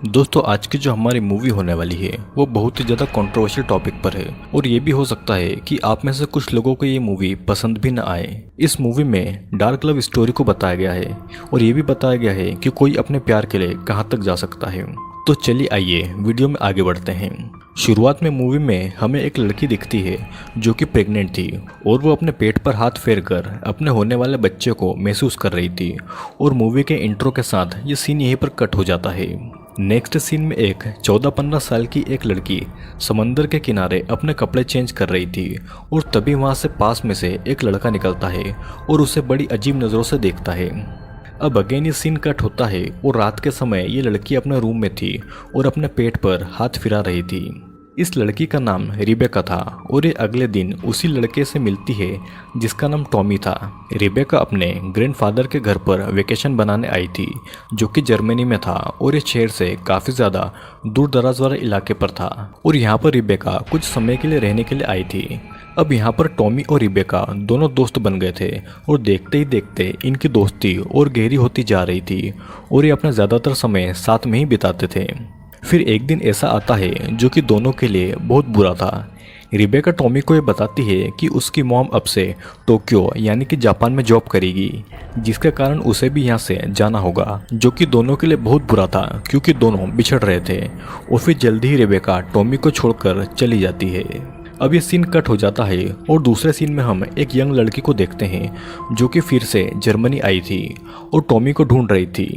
दोस्तों आज की जो हमारी मूवी होने वाली है वो बहुत ही ज़्यादा कंट्रोवर्शियल टॉपिक पर है और ये भी हो सकता है कि आप में से कुछ लोगों को ये मूवी पसंद भी न आए। इस मूवी में डार्क लव स्टोरी को बताया गया है और ये भी बताया गया है कि कोई अपने प्यार के लिए कहाँ तक जा सकता है। तो चलिए आइए वीडियो में आगे बढ़ते हैं। शुरुआत में मूवी में हमें एक लड़की दिखती है जो कि प्रेग्नेंट थी और वो अपने पेट पर हाथ फेर कर अपने होने वाले बच्चे को महसूस कर रही थी और मूवी के इंट्रो के साथ ये सीन यहीं पर कट हो जाता है। नेक्स्ट सीन में एक 14-15 साल की एक लड़की समंदर के किनारे अपने कपड़े चेंज कर रही थी और तभी वहाँ से पास में से एक लड़का निकलता है और उसे बड़ी अजीब नज़रों से देखता है। अब अगेन ये सीन कट होता है और रात के समय ये लड़की अपने रूम में थी और अपने पेट पर हाथ फिरा रही थी। इस लड़की का नाम रिबेका था और ये अगले दिन उसी लड़के से मिलती है जिसका नाम टॉमी था। रिबेका अपने ग्रैंडफादर के घर पर वेकेशन बनाने आई थी जो कि जर्मनी में था और इस शहर से काफ़ी ज़्यादा दूर दराज वाले इलाके पर था और यहाँ पर रिबेका कुछ समय के लिए रहने के लिए आई थी। अब यहाँ पर टॉमी और रिबेका दोनों दोस्त बन गए थे और देखते ही देखते इनकी दोस्ती और गहरी होती जा रही थी और ये अपना ज़्यादातर समय साथ में ही बिताते थे। फिर एक दिन ऐसा आता है जो कि दोनों के लिए बहुत बुरा था। रिबेका टॉमी को ये बताती है कि उसकी मॉम अब से टोक्यो यानी कि जापान में जॉब करेगी जिसके कारण उसे भी यहाँ से जाना होगा, जो कि दोनों के लिए बहुत बुरा था क्योंकि दोनों बिछड़ रहे थे। और फिर जल्दी ही रिबेका टॉमी को छोड़कर चली जाती है। अब ये सीन कट हो जाता है और दूसरे सीन में हम एक यंग लड़की को देखते हैं जो कि फिर से जर्मनी आई थी और टॉमी को ढूंढ रही थी।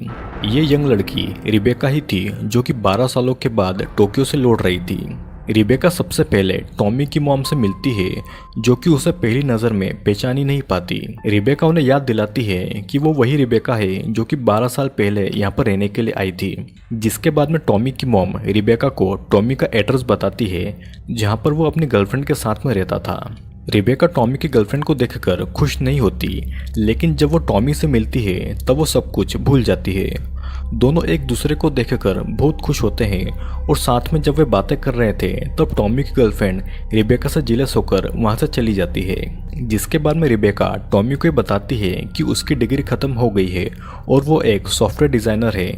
ये यंग लड़की रिबेका ही थी जो कि 12 सालों के बाद टोक्यो से लौट रही थी। रिबेका सबसे पहले टॉमी की मॉम से मिलती है जो कि उसे पहली नज़र में पहचान ही नहीं पाती। रिबेका उन्हें याद दिलाती है कि वो वही रिबेका है जो कि 12 साल पहले यहाँ पर रहने के लिए आई थी। जिसके बाद में टॉमी की मॉम रिबेका को टॉमी का एड्रेस बताती है जहाँ पर वो अपनी गर्लफ्रेंड के साथ में रहता था। रिबेका टॉमी की गर्लफ्रेंड को देखकर खुश नहीं होती, लेकिन जब वो टॉमी से मिलती है तब वो सब कुछ भूल जाती है। दोनों एक दूसरे को देखकर बहुत खुश होते हैं और साथ में जब वे बातें कर रहे थे तब टॉमी की गर्लफ्रेंड रिबेका से जेलस होकर वहां से चली जाती है। जिसके बाद में रिबेका टॉमी को ये बताती है कि उसकी डिग्री खत्म हो गई है और वो एक सॉफ्टवेयर डिज़ाइनर है।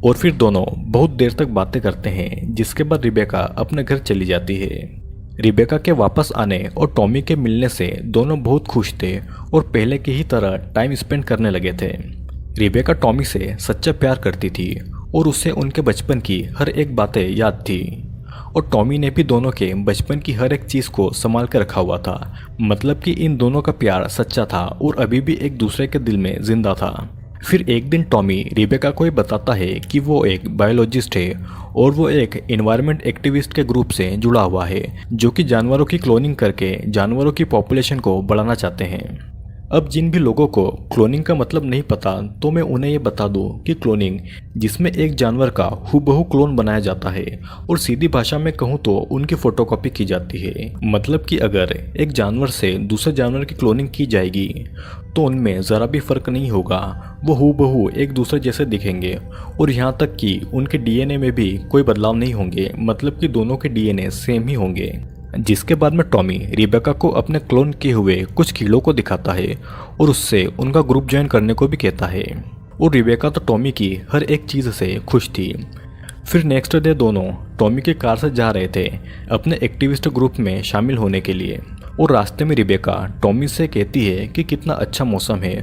और फिर दोनों बहुत देर तक बातें करते हैं जिसके बाद रिबेका अपने घर चली जाती है। रिबेका के वापस आने और टॉमी के मिलने से दोनों बहुत खुश थे और पहले की ही तरह टाइम स्पेंड करने लगे थे। रिबेका टॉमी से सच्चा प्यार करती थी और उससे उनके बचपन की हर एक बातें याद थी और टॉमी ने भी दोनों के बचपन की हर एक चीज़ को संभाल कर रखा हुआ था। मतलब कि इन दोनों का प्यार सच्चा था और अभी भी एक दूसरे के दिल में जिंदा था। फिर एक दिन टॉमी रिबेका को ये बताता है कि वो एक बायोलॉजिस्ट है और वो एक एनवायरनमेंट एक्टिविस्ट के ग्रुप से जुड़ा हुआ है जो कि जानवरों की क्लोनिंग करके जानवरों की पॉपुलेशन को बढ़ाना चाहते हैं। अब जिन भी लोगों को क्लोनिंग का मतलब नहीं पता तो मैं उन्हें ये बता दूं कि क्लोनिंग जिसमें एक जानवर का हूबहू क्लोन बनाया जाता है और सीधी भाषा में कहूँ तो उनकी फोटोकॉपी की जाती है। मतलब कि अगर एक जानवर से दूसरे जानवर की क्लोनिंग की जाएगी तो उनमें ज़रा भी फर्क नहीं होगा, वो हूबहू एक दूसरे जैसे दिखेंगे और यहाँ तक कि उनके डीएनए में भी कोई बदलाव नहीं होंगे, मतलब कि दोनों के डीएनए सेम ही होंगे। जिसके बाद में टॉमी रिबेका को अपने क्लोन किए हुए कुछ कीड़ों को दिखाता है और उससे उनका ग्रुप ज्वाइन करने को भी कहता है और रिबेका तो टॉमी की हर एक चीज़ से खुश थी। फिर नेक्स्ट डे दोनों टॉमी की कार से जा रहे थे अपने एक्टिविस्ट ग्रुप में शामिल होने के लिए और रास्ते में रिबेका टॉमी से कहती है कि कितना अच्छा मौसम है,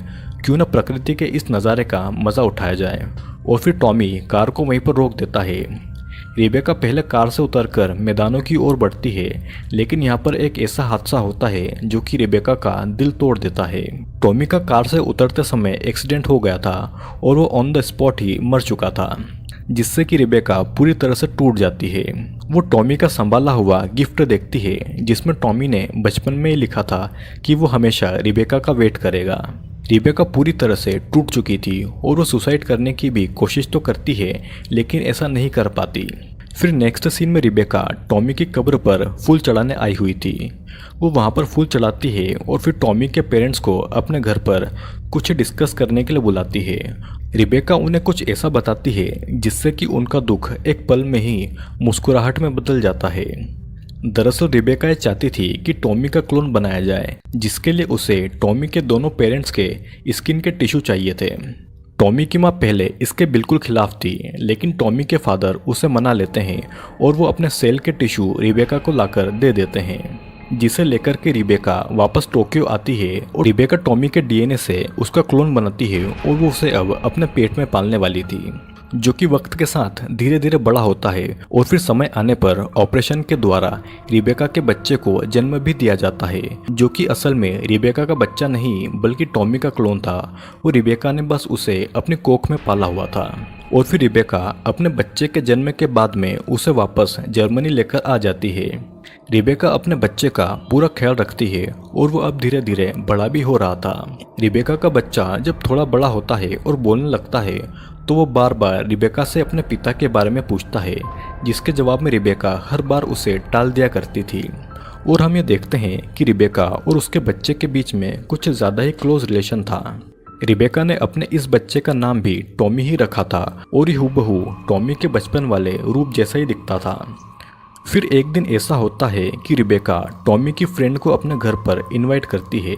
क्यों ना प्रकृति के इस नज़ारे का मज़ा उठाया जाए। और फिर टॉमी कार को वहीं पर रोक देता है। रिबेका पहले कार से उतरकर मैदानों की ओर बढ़ती है, लेकिन यहाँ पर एक ऐसा हादसा होता है जो कि रिबेका का दिल तोड़ देता है। टॉमी का कार से उतरते समय एक्सीडेंट हो गया था और वो ऑन द स्पॉट ही मर चुका था, जिससे कि रिबेका पूरी तरह से टूट जाती है। वो टॉमी का संभाला हुआ गिफ्ट देखती है जिसमें टॉमी ने बचपन में ही लिखा था कि वो हमेशा रिबेका का वेट करेगा। रिबेका पूरी तरह से टूट चुकी थी और वो सुसाइड करने की भी कोशिश तो करती है लेकिन ऐसा नहीं कर पाती। फिर नेक्स्ट सीन में रिबेका टॉमी की कब्र पर फूल चढ़ाने आई हुई थी। वो वहाँ पर फूल चढ़ाती है और फिर टॉमी के पेरेंट्स को अपने घर पर कुछ डिस्कस करने के लिए बुलाती है। रिबेका उन्हें कुछ ऐसा बताती है जिससे कि उनका दुख एक पल में ही मुस्कुराहट में बदल जाता है। दरअसल रिबेका ये चाहती थी कि टॉमी का क्लोन बनाया जाए, जिसके लिए उसे टॉमी के दोनों पेरेंट्स के स्किन के टिश्यू चाहिए थे। टॉमी की माँ पहले इसके बिल्कुल खिलाफ थी, लेकिन टॉमी के फादर उसे मना लेते हैं और वो अपने सेल के टिश्यू रिबेका को लाकर दे देते हैं, जिसे लेकर के रिबेका वापस टोक्यो आती है और रिबेका टॉमी के डीएनए से उसका क्लोन बनाती है और वो उसे अब अपने पेट में पालने वाली थी, जो कि वक्त के साथ धीरे धीरे बड़ा होता है और फिर समय आने पर ऑपरेशन के द्वारा रिबेका के बच्चे को जन्म भी दिया जाता है, जो कि असल में रिबेका का बच्चा नहीं बल्कि टॉमी का क्लोन था। वो रिबेका ने बस उसे अपनी कोख में पाला हुआ था और फिर रिबेका अपने बच्चे के जन्म के बाद में उसे वापस जर्मनी लेकर आ जाती है। रिबेका अपने बच्चे का पूरा ख्याल रखती है और वो अब धीरे धीरे बड़ा भी हो रहा था। रिबेका का बच्चा जब थोड़ा बड़ा होता है और बोलने लगता है तो वो बार बार रिबेका से अपने पिता के बारे में पूछता है, जिसके जवाब में रिबेका हर बार उसे टाल दिया करती थी। और हम ये देखते हैं कि रिबेका और उसके बच्चे के बीच में कुछ ज़्यादा ही क्लोज रिलेशन था। रिबेका ने अपने इस बच्चे का नाम भी टॉमी ही रखा था और ये हूबहू टॉमी के बचपन वाले रूप जैसा ही दिखता था। फिर एक दिन ऐसा होता है कि रिबेका टॉमी की फ्रेंड को अपने घर पर इनवाइट करती है,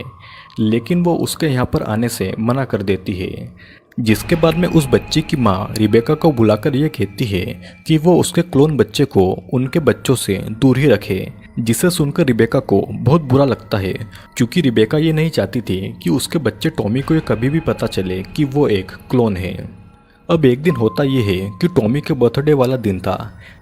लेकिन वो उसके यहाँ पर आने से मना कर देती है, जिसके बाद में उस बच्चे की माँ रिबेका को बुलाकर ये कहती है कि वो उसके क्लोन बच्चे को उनके बच्चों से दूर ही रखे, जिसे सुनकर रिबेका को बहुत बुरा लगता है, क्योंकि रिबेका ये नहीं चाहती थी कि उसके बच्चे टॉमी को ये कभी भी पता चले कि वो एक क्लोन है। अब एक दिन होता ये है कि टॉमी के बर्थडे वाला दिन था।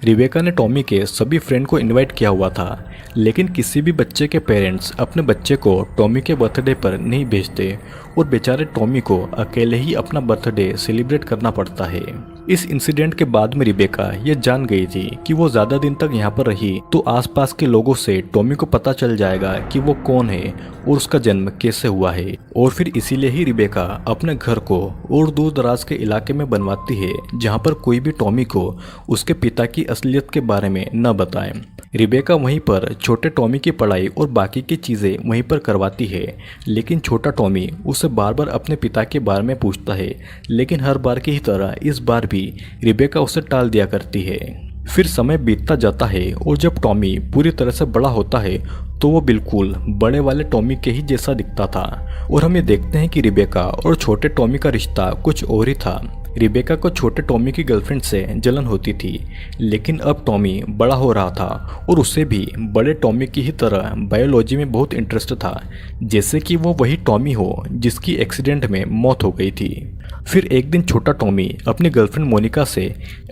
रिबेका ने टॉमी के सभी फ्रेंड को इनवाइट किया हुआ था, लेकिन किसी भी बच्चे के पेरेंट्स अपने बच्चे को टॉमी के बर्थडे पर नहीं भेजते और बेचारे टॉमी को अकेले ही अपना बर्थडे सेलिब्रेट करना पड़ता है। इस इंसिडेंट के बाद में रिबेका ये जान गई थी कि वो ज़्यादा दिन तक यहाँ पर रही तो आसपास के लोगों से टॉमी को पता चल जाएगा कि वो कौन है और उसका जन्म कैसे हुआ है, और फिर इसीलिए ही रिबेका अपने घर को और दूर दराज के इलाके में बनवाती है जहाँ पर कोई भी टॉमी को उसके पिता की असलियत के बारे में न बताए। रिबेका वहीं पर छोटे टॉमी की पढ़ाई और बाकी की चीज़ें वहीं पर करवाती है, लेकिन छोटा टॉमी उससे बार बार अपने पिता के बारे में पूछता है, लेकिन हर बार की ही तरह इस बार भी रिबेका उसे टाल दिया करती है। फिर समय बीतता जाता है और जब टॉमी पूरी तरह से बड़ा होता है तो वो बिल्कुल बड़े वाले टॉमी के ही जैसा दिखता था, और हम ये देखते हैं कि रिबेका और छोटे टॉमी का रिश्ता कुछ और ही था। रिबेका को छोटे टॉमी की गर्लफ्रेंड से जलन होती थी, लेकिन अब टॉमी बड़ा हो रहा था और उसे भी बड़े टॉमी की ही तरह बायोलॉजी में बहुत इंटरेस्ट था, जैसे कि वो वही टॉमी हो जिसकी एक्सीडेंट में मौत हो गई थी। फिर एक दिन छोटा टॉमी अपनी गर्लफ्रेंड मोनिका से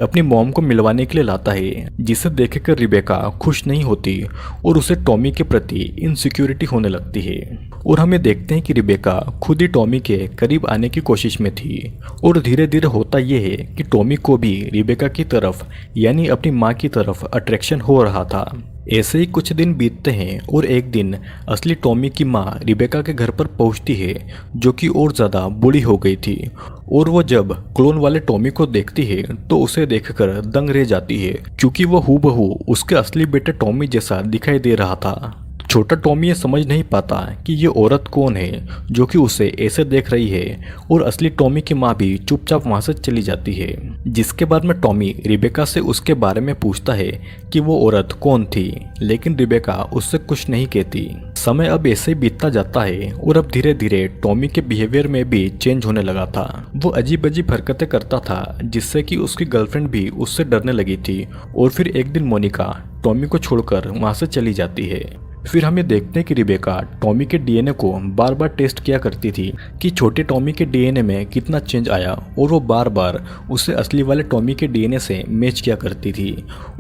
अपनी मॉम को मिलवाने के लिए लाता है, जिसे देखकर रिबेका खुश नहीं होती और उसे टॉमी के प्रति इनसिक्योरिटी होने लगती है। और हमें देखते हैं कि रिबेका खुद ही टॉमी के करीब आने की कोशिश में थी, और धीरे धीरे होता यह है कि टॉमी को भी रिबेका की तरफ यानी अपनी माँ की तरफ अट्रैक्शन हो रहा था। ऐसे ही कुछ दिन बीतते हैं और एक दिन असली टॉमी की माँ रिबेका के घर पर पहुंचती है, जो कि और ज़्यादा बूढ़ी हो गई थी, और वो जब क्लोन वाले टॉमी को देखती है तो उसे देखकर दंग रह जाती है, क्योंकि वो हूबहू उसके असली बेटे टॉमी जैसा दिखाई दे रहा था। छोटा टॉमी ये समझ नहीं पाता कि ये औरत कौन है जो कि उसे ऐसे देख रही है, और असली टॉमी की माँ भी चुपचाप वहाँ से चली जाती है। जिसके बाद में टॉमी रिबेका से उसके बारे में पूछता है कि वो औरत कौन थी, लेकिन रिबेका उससे कुछ नहीं कहती। समय अब ऐसे ही बीतता जाता है और अब धीरे धीरे टॉमी के बिहेवियर में भी चेंज होने लगा था। वो अजीब अजीब हरकतें करता था, जिससे कि उसकी गर्लफ्रेंड भी उससे डरने लगी थी, और फिर एक दिन मोनिका टॉमी को छोड़कर वहाँ से चली जाती है। फिर हम ये देखते हैं कि रिबेका टॉमी के डीएनए को बार बार टेस्ट किया करती थी कि छोटे टॉमी के डीएनए में कितना चेंज आया, और वो बार बार उसे असली वाले टॉमी के डीएनए से मैच किया करती थी,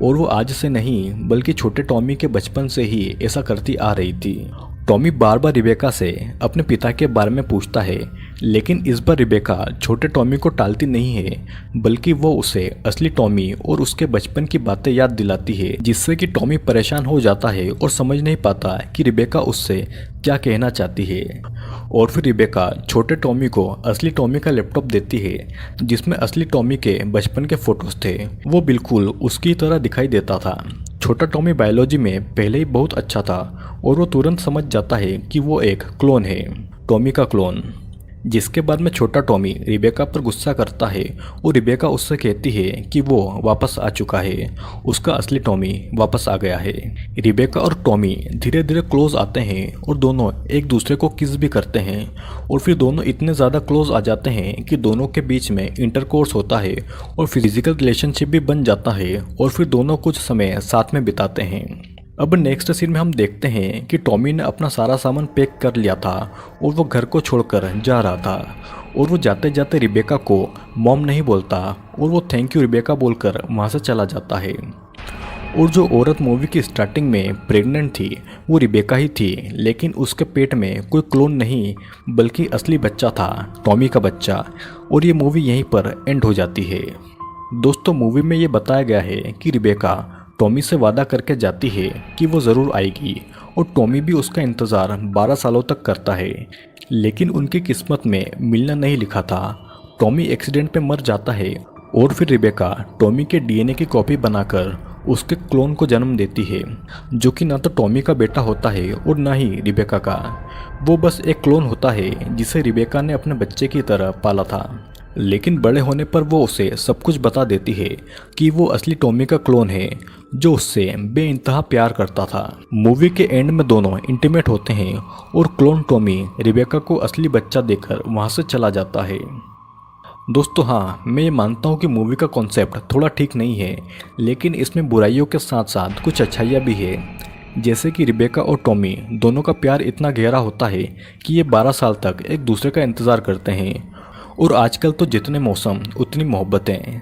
और वो आज से नहीं बल्कि छोटे टॉमी के बचपन से ही ऐसा करती आ रही थी। टॉमी बार बार रिबेका से अपने पिता के बारे में पूछता है, लेकिन इस बार रिबेका छोटे टॉमी को टालती नहीं है, बल्कि वो उसे असली टॉमी और उसके बचपन की बातें याद दिलाती है, जिससे कि टॉमी परेशान हो जाता है और समझ नहीं पाता कि रिबेका उससे क्या कहना चाहती है। और फिर रिबेका छोटे टॉमी को असली टॉमी का लैपटॉप देती है, जिसमें असली टॉमी के बचपन के फोटोज थे। वो बिल्कुल उसकी तरह दिखाई देता था। छोटा टॉमी बायोलॉजी में पहले ही बहुत अच्छा था और वो तुरंत समझ जाता है कि वो एक क्लोन है, टॉमी का क्लोन। जिसके बाद में छोटा टॉमी रिबेका पर गुस्सा करता है और रिबेका उससे कहती है कि वो वापस आ चुका है, उसका असली टॉमी वापस आ गया है। रिबेका और टॉमी धीरे धीरे क्लोज आते हैं और दोनों एक दूसरे को किस भी करते हैं और फिर दोनों इतने ज़्यादा क्लोज आ जाते हैं कि दोनों के बीच में इंटरकोर्स होता है और फिजिकल रिलेशनशिप भी बन जाता है और फिर दोनों कुछ समय साथ में बिताते हैं। अब नेक्स्ट सीन में हम देखते हैं कि टॉमी ने अपना सारा सामान पैक कर लिया था और वो घर को छोड़कर जा रहा था और वो जाते जाते रिबेका को मॉम नहीं बोलता और वो थैंक यू रिबेका बोलकर वहाँ से चला जाता है। और जो औरत मूवी की स्टार्टिंग में प्रेग्नेंट थी वो रिबेका ही थी, लेकिन उसके पेट में कोई क्लोन नहीं बल्कि असली बच्चा था, टॉमी का बच्चा। और ये मूवी यहीं पर एंड हो जाती है। दोस्तों मूवी में ये बताया गया है कि रिबेका टॉमी से वादा करके जाती है कि वो ज़रूर आएगी और टॉमी भी उसका इंतज़ार 12 सालों तक करता है, लेकिन उनकी किस्मत में मिलना नहीं लिखा था। टॉमी एक्सीडेंट पे मर जाता है और फिर रिबेका टॉमी के डीएनए की कॉपी बनाकर उसके क्लोन को जन्म देती है, जो कि ना तो टॉमी का बेटा होता है और ना ही रिबेका का। वो बस एक क्लोन होता है जिसे रिबेका ने अपने बच्चे की तरह पाला था, लेकिन बड़े होने पर वो उसे सब कुछ बता देती है कि वो असली टॉमी का क्लोन है जो उससे बेइंतहा प्यार करता था। मूवी के एंड में दोनों इंटीमेट होते हैं और क्लोन टॉमी रिबेका को असली बच्चा देकर वहाँ से चला जाता है। दोस्तों हाँ, मैं ये मानता हूँ कि मूवी का कॉन्सेप्ट थोड़ा ठीक नहीं है, लेकिन इसमें बुराइयों के साथ साथ कुछ अच्छाइयाँ भी है, जैसे कि रिबेका और टॉमी दोनों का प्यार इतना गहरा होता है कि ये 12 साल तक एक दूसरे का इंतज़ार करते हैं। और आजकल तो जितने मौसम उतनी मोहब्बतें।